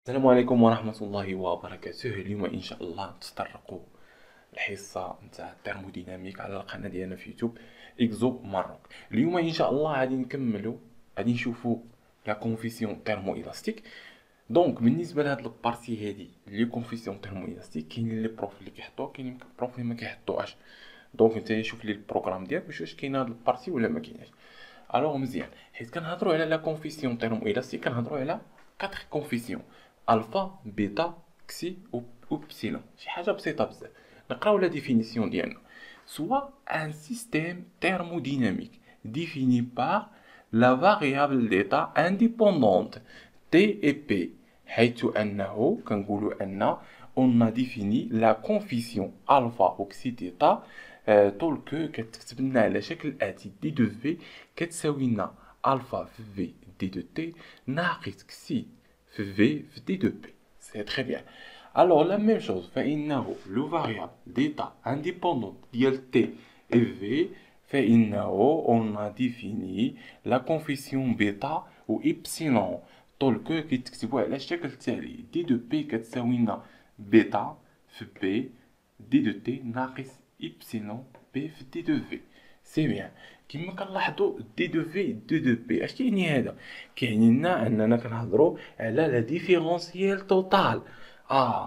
السلام عليكم ورحمة الله وبركاته. اليوم إن شاء الله نتطرقوا الحصة نتاع الترموديناميك على القناة ديالنا في يوتيوب إكزو ماروك. اليوم إن شاء الله غادي نكملوا، غادي نشوفوا لا كونفيسيون تيرمو إلاستيك. دونك بالنسبة لهاد البارتي هادي لي كونفيسيون تيرمو إلاستيك، كاينين لي بروف اللي كيحطوه، كاينين بروف اللي ما كيحطوهاش. دونك نتا شوف لي البروغرام ديالك واش كاين هاد البارتي ولا ما كايناش. الوغ مزيان، حيت كنهضروا على لا كونفيسيون تيرمو إلاستيك كنهضروا على 4 كونفيسيون: الفا، بيتا، كسي و ابسيلون. شي حاجه بسيطه بزاف. نقراو لا ديفينيسيون ديالنا: soit un système thermodynamique défini par la variable d'état indépendante T et P، حيث أنه كنقولوا أن on a défini la coefficient alpha oxy θ طول كو كتكتب لنا على شكل الآتي: دي دو في كتساوي لنا الفا في في دي دو تي ناقص كسي في في في دي دو بي. سي تري بيان. Alors la même chose فإنه لو فاريابل d'état indépendant ديال تي et في فإنه on a défini la coefficient بيتا و إبسيلون طول كو كيتكتبوا على الشكل التالي: دي دو بي كتساوي لنا بيتا في بي دي دو تي ناقص إبسيلون بي في دي دو في. سي بيان. كما كنلاحظوا دي دو في دي دو بي اش كيعني هذا؟ كيعني لنا اننا كنهضروا على لا ديفيرونسيال توتال.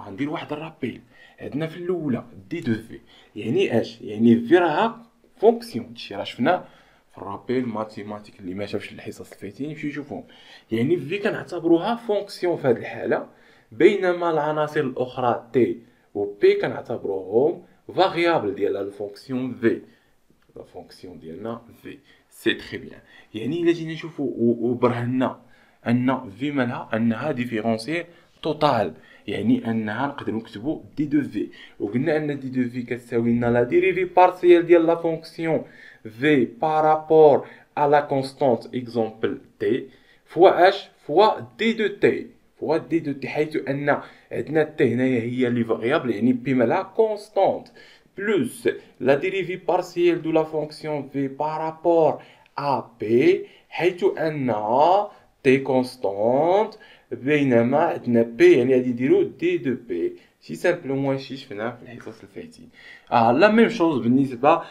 ندير واحد الرابيل. عندنا في الاولى دي دو في يعني اش؟ يعني في راها فونكسيون. هادشي راه شفناه في الرابيل ماتيماتيك، اللي ما شافش الحصص الفايتين يمشي يشوفهم. يعني في كنعتبروها فونكسيون في هذه الحاله، بينما العناصر الاخرى تي و بي كنعتبروهم فاريابل ديال الفونكسيون في. لا فونكسيون ديالنا في. سي تري بيان. يعني الا جينا نشوفو وبرهنا ان في مالها انها ديفيرونسيال توتال، يعني انها نقدروا نكتبوا دي دو في، وقلنا ان دي دو في كتساوي لنا لا ديريفي بارسيال ديال لا فونكسيون في بارابور ا لا كونستانت اكزومبل تي فوا اش فوا دي دو تي فوا دي دو تي، حيث ان عندنا تي هنايا هي لي فاريابل يعني بي مالها كونستانت plus la dérivée partielle de la fonction v par rapport à p حيث أن t constante بينما عندنا p يعني غادي نديرو d de p. شي سامبلومون شي شفناه في الحصص الفايتين. لا ميم شوز بالنسبة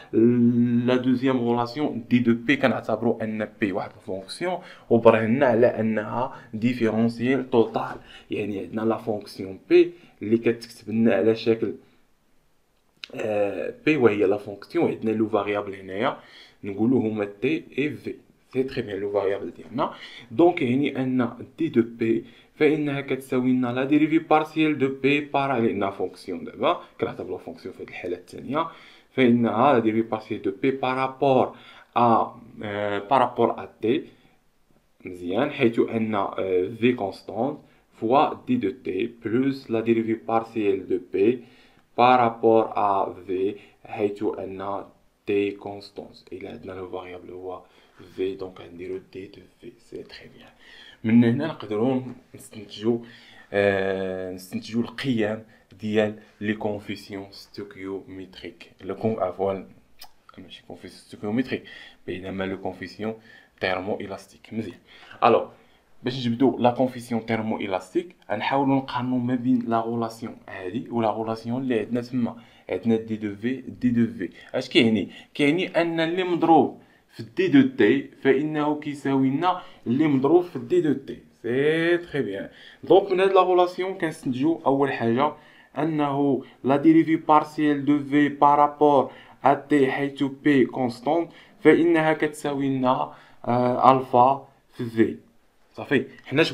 لا دوزيام غولاسيون d de p كنعتبرو أن p واحد الفونكسيون وبرهنا على أنها ديفيرونسيال توتال، يعني عندنا لا فونكسيون p اللي كتكتب لنا على شكل بي وهي لا فونكسيون، عندنا لو فاريابل هنايا نقولو هما تي اي في. سي تري بيان لو فاريابل ديالنا. دونك يعني ان دي دو بي فانها كتساوي لنا لا ديريفي بارسيال دو بي بار، لانها فونكسيون دابا كنعتبروها فونكسيون في هذه الحاله الثانيه، فانها لا ديريفي بارسيال دو بي بارابور ا بارابور ا تي. مزيان، حيث ان في كونستانت فوا دي دو تي بلس لا ديريفي بارسيال دو بي par rapport à V حيث أن T constance. إلا عندنا لو فاريابل هو V دونك غنديرو D de V. سي تري بيان. من هنا نقدروا نستنتجو القيم ديال لي كونفيسيون ستوكيوميتريك. عفوا ماشي كونفيسيون ستوكيوميتريك، بينما لو كونفيسيون تيرمو إلاستيك. مزيان. الوغ باش نجبدو لا كونفيسيون تيرمو إلاستيك غنحاولو نقارنو ما بين لا غولاسيون هادي و لا غولاسيون اللي عندنا تما. عندنا دي دو في دي دو في. اش كيعني؟ كيعني ان اللي مضروب في دي دو تي فانه كيساوي لنا اللي مضروب في دي دو تي. سي تري بيان. دونك من هاد لا غولاسيون كنستنتجو اول حاجه انه لا ديريفي بارسيال دو في بارابور ا تي حيث بي كونستانت فانها كتساوي لنا الفا في في. صافي، حنا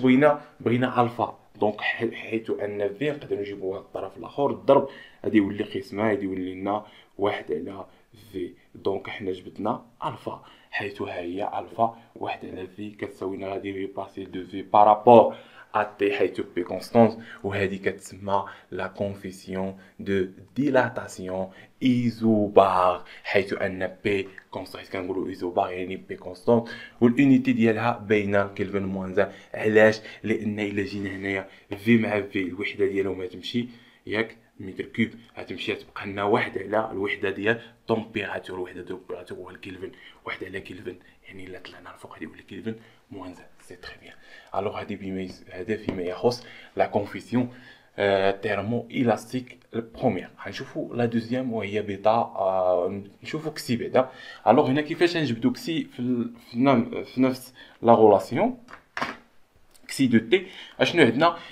بغينا الفا، دونك حيث ان في نقدر نجيبوها الطرف الاخر الضرب، غادي يولي قسمه، غادي يولي لنا واحد على في. دونك حنا جبدنا الفا، حيث ها هي الفا واحد على في كتساوي لنا لا ديريفي بارسيال دو في بارابور ا تي حيث بي كونستانت، وهذه كتسمى لا كونفيسيون دو ديلاتاسيون ايزوبار، حيث ان بي كونستانت كنقولوا ايزوبار يعني بي كونستانت، واليونيتي ديالها بين كلفن موان 1. علاش؟ لان الا جينا هنايا في مع في الوحده ديالهم تمشي ياك متر كوب غتمشي تبقى لنا واحد على الوحده ديال طومبيراتور. الوحده ديال طومبيراتور هو الكلفن، واحد على كلفن، يعني الا طلعنا الفوق غادي يولي كلفن موان زان. سي تري بيان. الوغ هذا فيما يخص لا كونفيسيون تيرمو الاستيك. البروميير غنشوفوا لا دوزيام وهي بيتا، نشوفوا كسي بعدا. الوغ هنا كيفاش نجبدوا كسي في نفس لا غولاسيون كسي دو تي. اشنو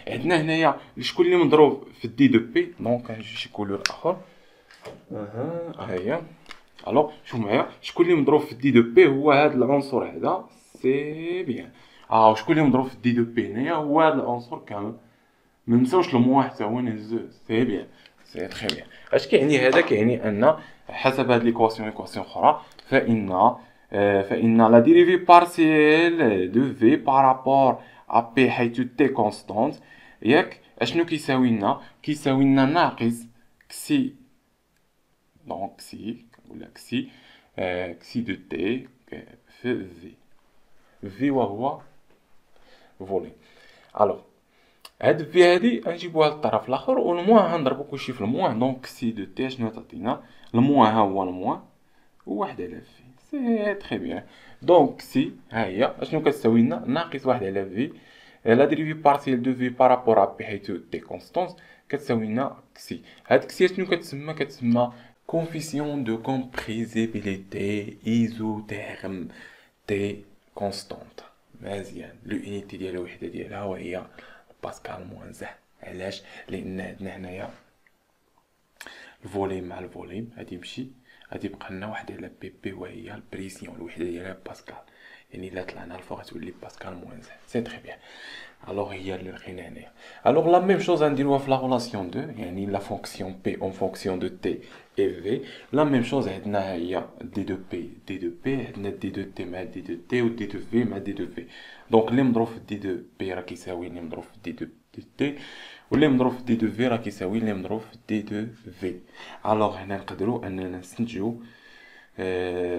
عندنا هنايا شكون اللي مضروب في دي دو بي. دونك غنجي شي كولور اخر. ها هي. الوغ شوف معايا شكون اللي مضروب في دي دو بي هو هذا العنصر هذا. سي بيان. وشكون اللي مضروب في دي دو بي هنايا هو هذا العنصر كامل. ما نساوش الموان حتى هو نهزوه. سي بيان. سي تري بيان. اش كيعني هذا؟ كيعني ان حسب هاد ليكواسيون اخرى فإن لا ديريفي بارسيال دو في بارابور ا بي حيث تي كونستانت ياك اشنو كيساوي لنا؟ كيساوي لنا ناقص كسي. دونك كسي ولا كسي كسي دو تي في في وهو فولي. الوغ هاد في هادي غنجيبوها للطرف الاخر والموان غنضربو كلشي في الموان. دونك كسي دو تي شنو تعطينا؟ الموان ها هو الموان وواحد على في. سي تري بيان. دونك سي ها هي اشنو كتساوي لنا؟ ناقص واحد على في لا ديريفي بارسيال دو في بارابور ا بي حيث تي كونستانت كتساوي لنا كسي. هاد كسي شنو كتسمى؟ كتسمى كونفيسيون دو كومبريزيبيليتي ايزوتيرم تي كونستانت. مزيان. لو انيتي ديال الوحده ديالها وهي باسكال موان زان. علاش؟ لان عندنا هنايا الفوليم مع الفوليم غادي يمشي غادي يبقى لنا واحد على بي بي وهي البريسيون. الوحده ديالها باسكال، يعني الا طلعنا الفوق غتولي باسكال موان زان. سي تري بيان. الوغ هي اللي لقينا هنايا. الوغ لا ميم شوز غنديروها في لا غولاسيون دو، يعني لا فونكسيون بي اون فونكسيون دو تي اي في. لا ميم شوز عندنا هي دي دو بي عندنا دي دو تي مع دي دو تي و دي دو في مع دي دو في. دونك اللي مضروب في دي دو بي راه كيساوي اللي مضروب في دي دو تي، واللي مضروب في دي دو في راه كيساوي اللي مضروب في دي دو في. الوغ هنا نقدروا اننا نستنتجوا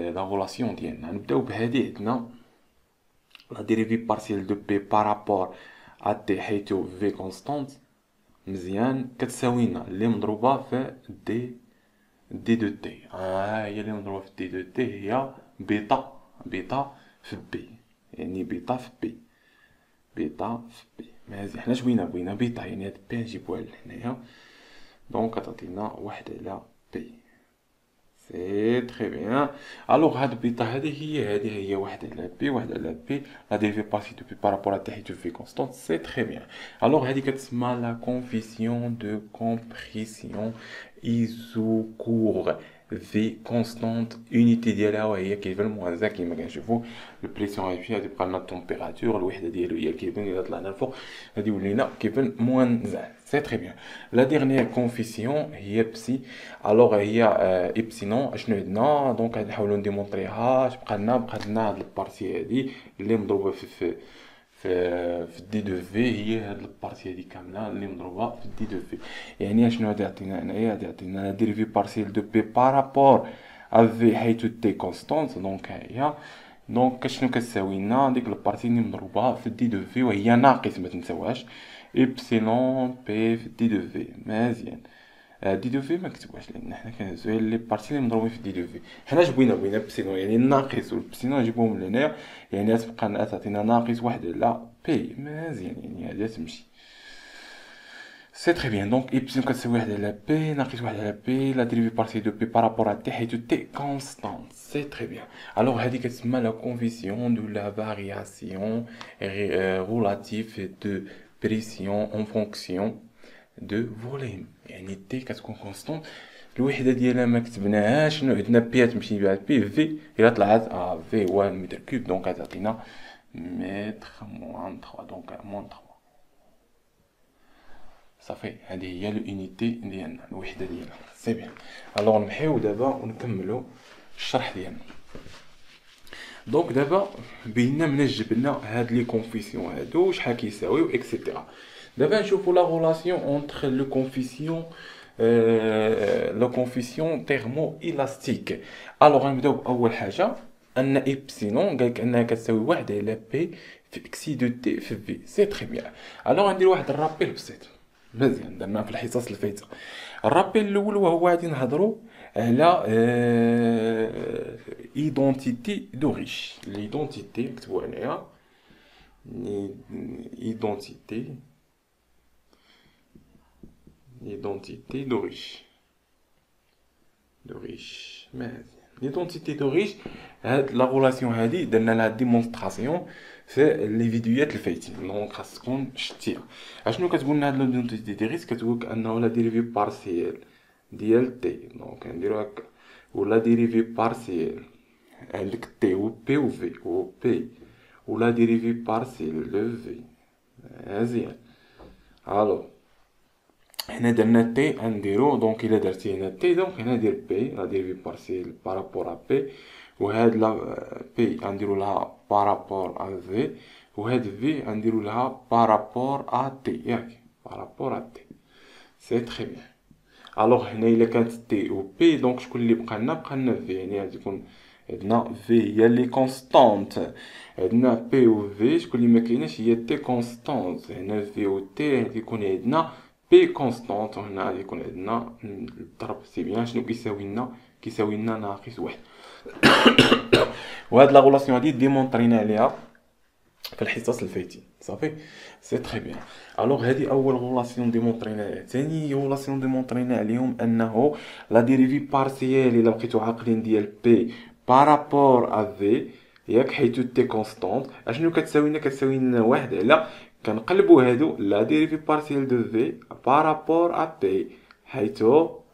لا غولاسيون ديالنا. نبداو بهذه. عندنا لا ديريفي بارسيال دو بي بارابور ا تي حيث في كونستانت مزيان كتساوي لنا اللي مضروبه في دي دو تي. هي اللي مضروبه في دي دو تي هي بيتا في بي، يعني بيتا في بي. مزيان. حنا بغينا بيتا، يعني هاد بي نجيبوها لهنايا. دونك كتعطينا واحد على بي. سي تري بيان. الوغ هاد بيتا هادي هي واحد على بي لا ديريفي بارسي دو بي بارابور ا تي حيث في كونستانت. سي تري بيان. الوغ هادي كتسمى لا كونفيسيون دو كومبريسيون ايزوكور في كونستانت. يونيتي ديالها وهي كيلفن موان زان. كيما كنشوفو البريسيون اي بي غادي يبقى لنا التمبيراتور الوحده ديالو هي الكيلفن. الا طلعنا الفوق غادي يولي لنا كيلفن موان زان. سي تري بيان. لا ديرنيير كونفيسيون هي بسي. الوغ هي ايبسيلون. اشنو عندنا؟ دونك غادي نحاولو نديمونطريها. بقات لنا هاد البارتي هادي اللي مضروبه في دي دو في، هي هاد البارتي هادي كامله اللي مضروبه في دي دو في. يعني اشنو غادي يعطينا هنايا؟ غادي يعطينا ديريفي بارسيال دو بي بارابور ا في حيث تي كونستانت. دونك هي دونك شنو كتساوي لنا؟ ديك البارتي اللي مضروبه في دي دو في وهي ناقص، ما تنساوهاش، ايبسيلون بي في دي دو في. مزيان. دي دو في ما كتبوهاش لان حنا كنهزو لي بارتي اللي مضروبين في دي دو في. حنا بغينا بسينون، يعني الناقص والبسينون نجيبوهم لهنايا، يعني تبقى تعطينا ناقص واحد على بي. مزيان، يعني هادي تمشي. سي تري بيان. دونك ايبسيلون كتساوي واحد على بي ناقص واحد على بي لا ديريفي بارسي دو بي بارابور ا تي حيث تي كونستانت. سي تري بيان. الوغ هادي كتسمى لا كونفيسيون دو لا فارياسيون relative de pression en fonction de volume. يعني تي كتكون كونستونت، الوحده ديالها ما كتبناهاش. شنو عندنا؟ بي تمشي بها بي في الا طلعت في هو المتر كوب. دونك غتعطينا متر موان 3. دونك موان 3 صافي. هذه هي اليونيتي ديالنا، الوحده ديالنا. سي بيان. الوغ نمحيو دابا ونكملوا الشرح ديالنا. دونك دابا بينا منين جبنا هاد لي كونفيسيون هادو شحال كيساويو اكسيتيرا. دابا نشوفوا لا غولاسيون اونتر لو كونفيسيون لو كونفيسيون تيرمو الاستيك. الوغ غنبداو باول حاجه ان ايبسيلون قالك انها كتساوي واحد على بي في اكسي دو تي في في. سي تري بيان. الوغ غندير واحد الرابيل بسيط. مزيان درناه في الحصص الفايته. الرابيل الاول وهو غادي نهضروا على ايدونتيتي دو ريش. ليدونتيتي نكتبوا عليها ايدونتيتي، ايدونتيتي دو ريش، دو ريش. مزيان ليدونتيتي دو ريش، هاد لا غولاسيون هادي درنا لها ديمونستراسيون في لي فيديوهات الفايتين، دونك خاصكم شتيها. اشنو كتقول لنا هاد ليدونتيتي دو ريش؟ كتقولك انه لا ديريفي بارسيال ديال تي، دونك نديرو هكا، ولا ديريفي بارسيال عندك تي و بي و في و بي، ولا ديريفي بارسيال دو في. مزيان. الو هنا درنا تي نديرو، دونك الا درتي هنا تي دونك هنا ندير بي، لا ديريفي بارسيال بارابور ا بي، وهاد لا بي غنديرو لها بارابور ا في، وهاد في غنديرو لها بارابور ا تي، ياك بارابور ا تي. سي تري بيان. الوغ هنا الا كانت تي و بي دونك شكون اللي بقى لنا؟ بقى لنا في، يعني غادي يكون عندنا في هي لي كونستانت، عندنا بي و في. شكون اللي ما كايناش هي تي كونستانت. هنا في و تي غادي يكون عندنا بي كونستانت، وهنا غادي يكون عندنا الضرب. سي بيان. شنو كيساوي لنا؟ كيساوي لنا ناقص واحد. وهاد لا غولاسيون هادي ديمونطرينا عليها في الحصص الفايتين. صافي سي تري بيان. الوغ هادي اول غولاسيون ديمونطرينا عليها. ثاني غولاسيون ديمونطرينا عليهم انه لا ديريفي بارسيال الا بقيتو عاقلين ديال بي بارابور ا في، ياك، حيث تي كونستانت اشنو كتساوي لنا؟ كتساوي لنا واحد على، كنقلبوا هادو، لا ديريفي بارسيال دو في بارابور ا بي حيث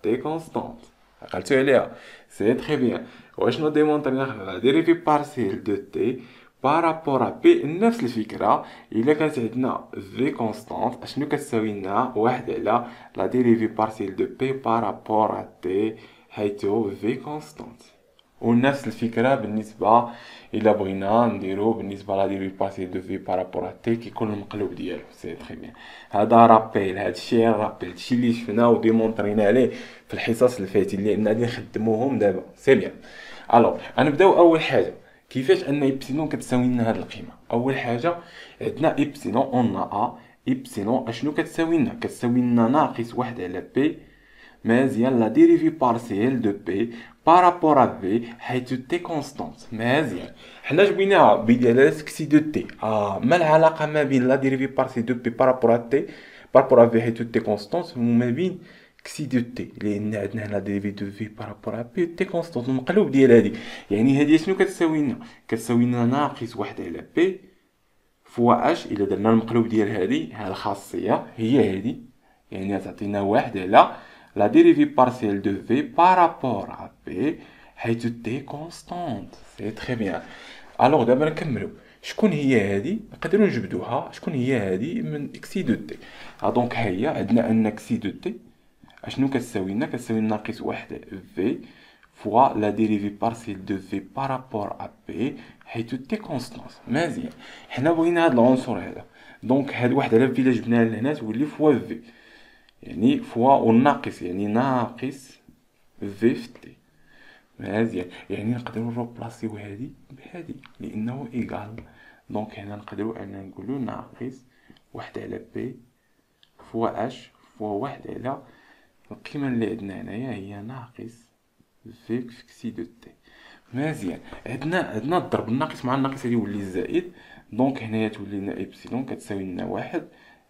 تي كونستانت. عقلتو عليها؟ سي تري بيان. واشنو ديمونطرينا؟ لا ديريفي بارسيال دو تي بارابور ا بي نفس الفكرة. إلا كانت عندنا في كونستانت اشنو كتساوي لنا؟ واحد على لا ديريفي بارسيال دو بي بارابور ا تي حيث في كونستانت. ونفس الفكرة بالنسبة إلا بغينا نديرو بالنسبة لا ديريفي بارسيال دو في بارابور ا تي كيكون المقلوب ديالو. سي تري بيان. هذا رابيل، هادشي رابيل، هادشي اللي شفنا وديمونطرينا عليه في الحصص الفايتين لأن غادي نخدموهم دابا. سي بيان. الوغ غنبداو أول حاجة كيفاش ان ايبسيلون كتساوي لنا هاد القيمه. اول حاجه عندنا ايبسيلون اون ا، ايبسيلون اشنو كتساوي لنا؟ كتساوي لنا ناقص واحد على بي. مزيان. لا ديريفي بارسيال دو بي بارابور ا في حيث تي كونستانت. مزيان. حنا جبيناها بدلاله كسي دو تي. ما العلاقه ما بين لا ديريفي بارسيال دو بي بارابور ا تي بارابور ا في حيث تي كونستانت وما بين كسي دو تي؟ لان عندنا هنا ديريفي دو في بارابور ا بي تي كونستانت المقلوب ديال هادي. يعني هادي شنو كتساوي لنا؟ كتساوي لنا ناقص واحد على بي فوا اش. الا درنا المقلوب ديال هادي، ها الخاصيه هي هادي، يعني تعطينا واحد على لا ديريفي بارسيال دو في بارابور ا بي حيث تي كونستانت. سي تري بيان. الوغ دابا نكملو. شكون هي هادي؟ نقدروا نجبدوها. شكون هي هادي؟ من اكسي دو تي. دونك ها هي عندنا ان اكسي دو تي اشنو كتساوي لنا؟ كتساوي لنا ناقص واحد في فوا لا ديريفي بارسيال دو في بارابور ا بي حيث تي كونستانت. مزيان. حنا بغينا هاد العنصر هذا، دونك هاد واحد على في الا جبناها لهنا تولي فوا في، يعني فوا والناقص يعني ناقص في في تي. مزيان. يعني نقدروا نروبلاسيو هادي بهادي لانه ايكال. دونك هنا نقدروا ان نقولوا ناقص واحد على بي فوا اش فوا واحد على القيمة اللي عندنا هنايا هي ناقص في كسي دو تي. مزيان. عندنا الضرب الناقص مع الناقص غادي يولي زائد، دونك هنايا تولي لنا ايبسيلون كتساوي لنا واحد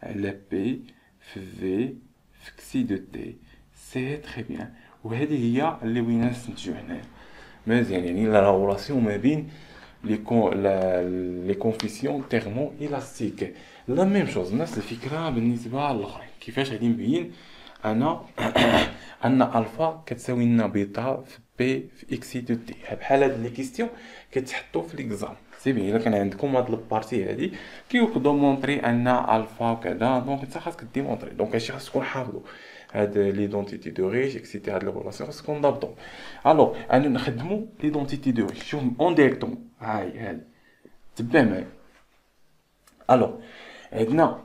على بي في كسي دو تي. سي تري بيان. وهذه هي اللي بغينا نستنتجو هنايا. مزيان. يعني لا ريلاسيون ما بين لي كونفيسيون تيرمو الاستيك. لا ميم شوز، نفس الفكره بالنسبه للاخرين. كيفاش غادي نبين انا ان الفا كتساوي لنا بيتا في بي في اكسي دو تي؟ بحال هاد لي كيستيون كتحطوا في ليكزام. سي بيان. الا كان عندكم هاد البارتي هادي كيوقدو مونطري ان الفا وكذا، دونك انت خاصك ديمونطري، دونك هادشي خاص تكون حافظو. هاد ليدونتيتي دو ريش اكسيتيرا هاد لي ريلاسيون خاصكم ضابطو. الوغ انا نخدمو ليدونتيتي دو ريش. شوف اون ديريكتوم هادي تبع معايا. الوغ عندنا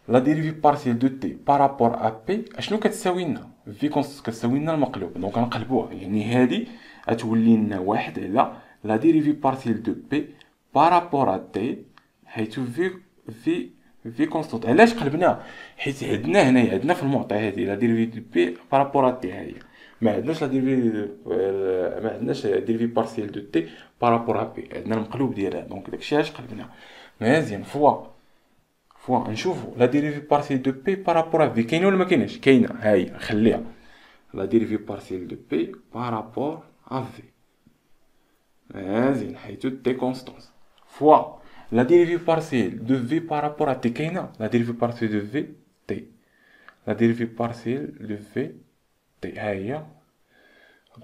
لا ديريفي بارسيال دو تي بارابور ا بي اشنو كتساوي لنا؟ في كتساوي لنا المقلوب، دونك نقلبوها. يعني هادي غتولي لنا واحد على لا ديريفي بارسيال دو بي بارابور ا تي حيث في في كونستونت. علاش قلبناها؟ حيت عندنا هنايا، عندنا في المعطى هادي لا ديريفي بي بارابور ا تي هي، ما عندناش لا ديريفي، ما عندناش ديريفي بارسيال دو تي بارابور ا بي، عندنا المقلوب ديالها. دونك داكشي علاش قلبناها. مزيان. فوا نشوفو لا ديريفي بارسيال دو بي بارابور ا في، كاينه ولا ما كايناش؟ كاينه، ها هي خليها لا ديريفي بارسيال دو بي بارابور ا في. مزيان، حيت تي كونستونس فوا la dérivée partielle de v par rapport à t كاينه. la dérivée partielle de v t la dérivée partielle de v t ها هي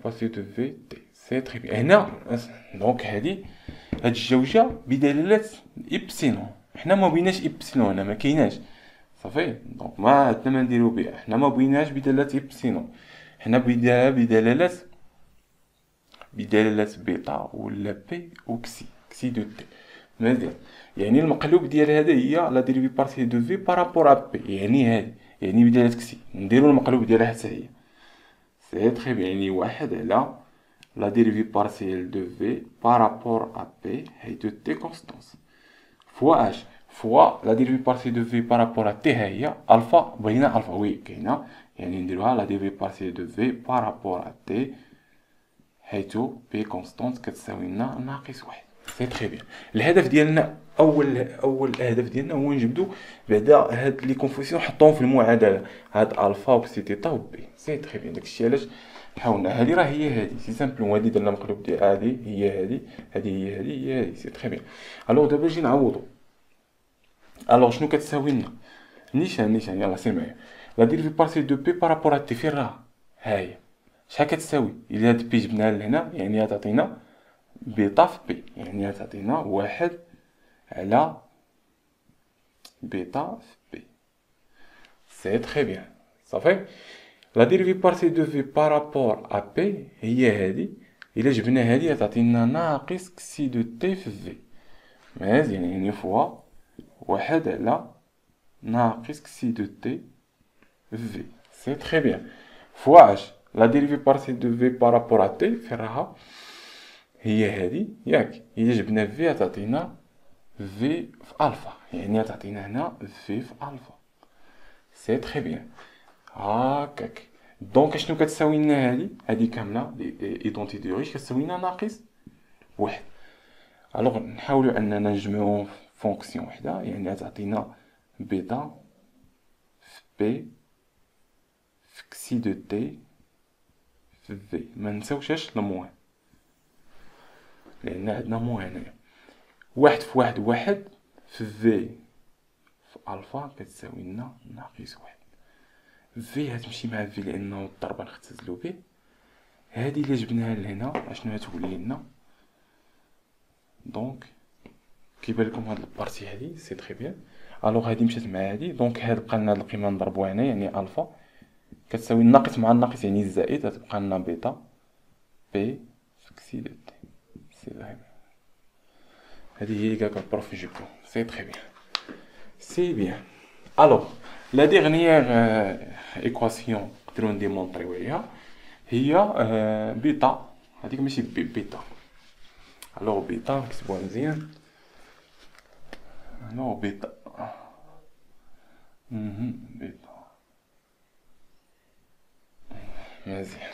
partielle de v t سي تري بيان. هنا دونك هاد الجوجه بدلاله ابسيلون، حنا ما بغيناش ابسيلون، هنا ما كايناش صافي. دونك ما عندنا ما نديرو بها، حنا ما بغيناش بدلاله ابسيلون، حنا بغيناها بدلاله بيتا ولا بي وكسي دو تي. مزيان. يعني المقلوب ديال هذا هي لا ديريفي بارسيال دو في بارابور ا بي، يعني هادي يعني بدلاله كسي، نديرو المقلوب ديالها حتى هي. سي تري بيان. يعني واحد على لا ديريفي بارسيال دو في بارابور ا بي حيث تي كونستونس فوا اش فوا لا ديريفي بارسيال دو في بارابور ا تي ها هي الفا. بغينا الفا وي كاينه، يعني نديروها لا ديريفي بارسيال دو في بارابور ا تي حيث بي كونستونت كتساوي لنا ناقص واحد. سي تري بيان. الهدف ديالنا اول هدف ديالنا هو نجبدو بعدا هاد لي كونفوسيون نحطوهم في المعادله، هاد الفا و سي تيتا و بي. سي تري بيان. داكشي علاش حاولنا. هادي راه هي هادي سي سامبلون، هادي درنا مقلوب ديال هادي هي هادي، هادي هي هادي هي هادي. سي تري بيان. الوغ دابا نجي نعوضو. الوغ شنو كتساوي لنا؟ نيشان يلاه سير معايا. لا ديريفي بارسيال دو بي بارابور ا تي فين راها؟ ها هي شحال كتساوي؟ الا هاد بي جبناها لهنا يعني غتعطينا بيتا في بي، يعني غتعطينا واحد على بيتا في بي. سي تري بيان صافي. لا ديريفي بارسيال دو في بارابور ا بي هي هادي، الا جبنا هادي غتعطينا ناقص كسي دو تي في في. مزيان. يعني فوا واحد على ناقص كسي دو تي في في. سي تري بيان. فوا اش لا ديريفي بارسيال دو في بارابور ا تي فين راها؟ هي هادي ياك، الا جبنا في غتعطينا في في الفا، يعني غتعطينا هنا في في الفا. سي تري بيان. هاكاك. دونك شنو كتساوي لنا هادي كامله ايدونتي دو ريش كتساوي لنا ناقص واحد. الوغ نحاولو اننا نجمعو فونكسيون وحده، يعني غتعطينا بيتا في بي في كسي دو تي في في. ما نساوش الموان لان عندنا موان هنايا. واحد في واحد في في في الفا كتساوي لنا ناقص واحد. في هتمشي مع في لانه الضربه نختزلو به. هادي الا جبناها لهنا اشنو هتولي لنا؟ دونك كيبان لكم هاد البارتي هادي سي تري بيان. الوغ هادي مشات مع هادي، دونك هاد بقى لنا هاد القيمه نضربوها هنا، يعني الفا كتساوي الناقص مع الناقص يعني الزائد، غتبقى لنا بيتا بي في كسي دو تي. سي تري بيان. هادي هي اللي قالك البروف يجيبو. سي تري بيان. سي بيان. الوغ لا ديغنيير ايكواسيون نقدرو نديمونطريوها هي بيتا. هذيك ماشي بيتا. الوغ بيتا نكتبوها مزيان. الوغ بيتا بيتا مزيان.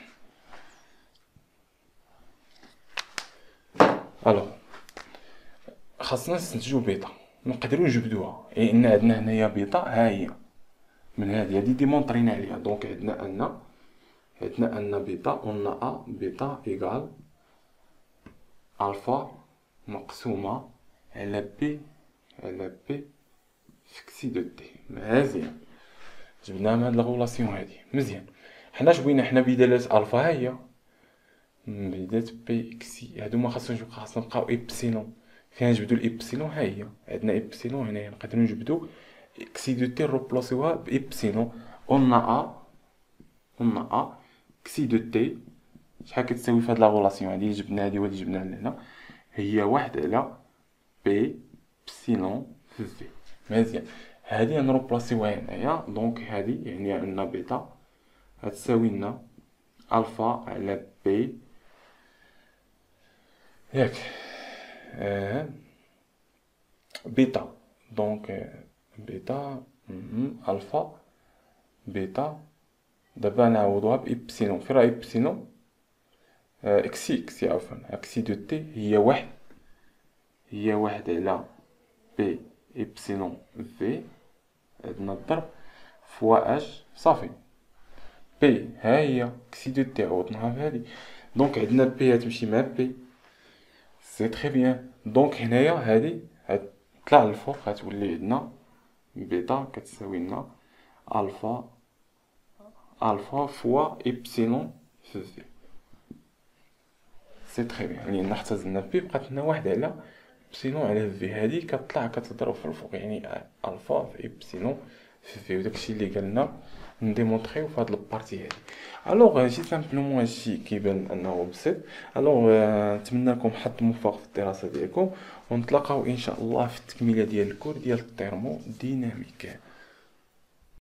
الوغ خاصنا نستنتجو بيتا، نقدرو نجبدوها لان عندنا هنايا بيتا ها هي من هادي ديمونطرينا عليها. دونك عندنا ان بيتا قلنا ا بيتا ايكال الفا مقسومه على بي في كسي دو تي. مزيان. جبنا من هاد الغولاسيون هادي مزيان. حنا بغينا؟ حنا بدالة الفا ها هي بدات بي اكسي، هادو ما خاصناش نبقاو ايبسيلون. فين نجبدو الابسيلون؟ ها هي عندنا ابسيلون هنايا، نقدرو نجبدو كسي دو تي نروبلاسيوها بابسيلون. قلنا ا كسي دو تي شحال كتساوي في هاد لا غولاسيون هادي؟ جبنا هادي وهادي جبناها لهنا، هي واحد على بي ابسيلون في في. مزيان. هادي نروبلاسيوها هنايا، دونك هادي يعني عندنا بيتا غتساوي لنا الفا على بي ياك بيتا. دونك بيتا الفا بيتا. دابا نعوضوها بإبسيلون. فين راه إبسيلون؟ اكسي عفوا، اكسي دو تي هي واحد على بي إبسيلون في، عندنا الضرب فوا اش صافي. بي ها هي اكسي دو تي عوضناها بهادي، دونك عندنا بي غتمشي مع بي، سي تري بيان. دونك هنايا هادي غتطلع للفوق، غتولي عندنا بيتا كتساوي لنا الفا فوا إبسيلون في في. سي تري بيان، لأن اختزلنا بي بقات لنا واحد على إبسيلون على في، هادي كتطلع كتضرب في الفوق، يعني الفا في إبسيلون في في. وداكشي اللي قالنا نديمونطريو في هاد البارتي هادي. الوغ جي سامبلومون هادشي كيبان انه بسيط. الوغ نتمنى لكم حظ موفق في الدراسة ديالكم، ونتلاقاو ان شاء الله في التكملة ديال الكور ديال التيرمو ديناميك.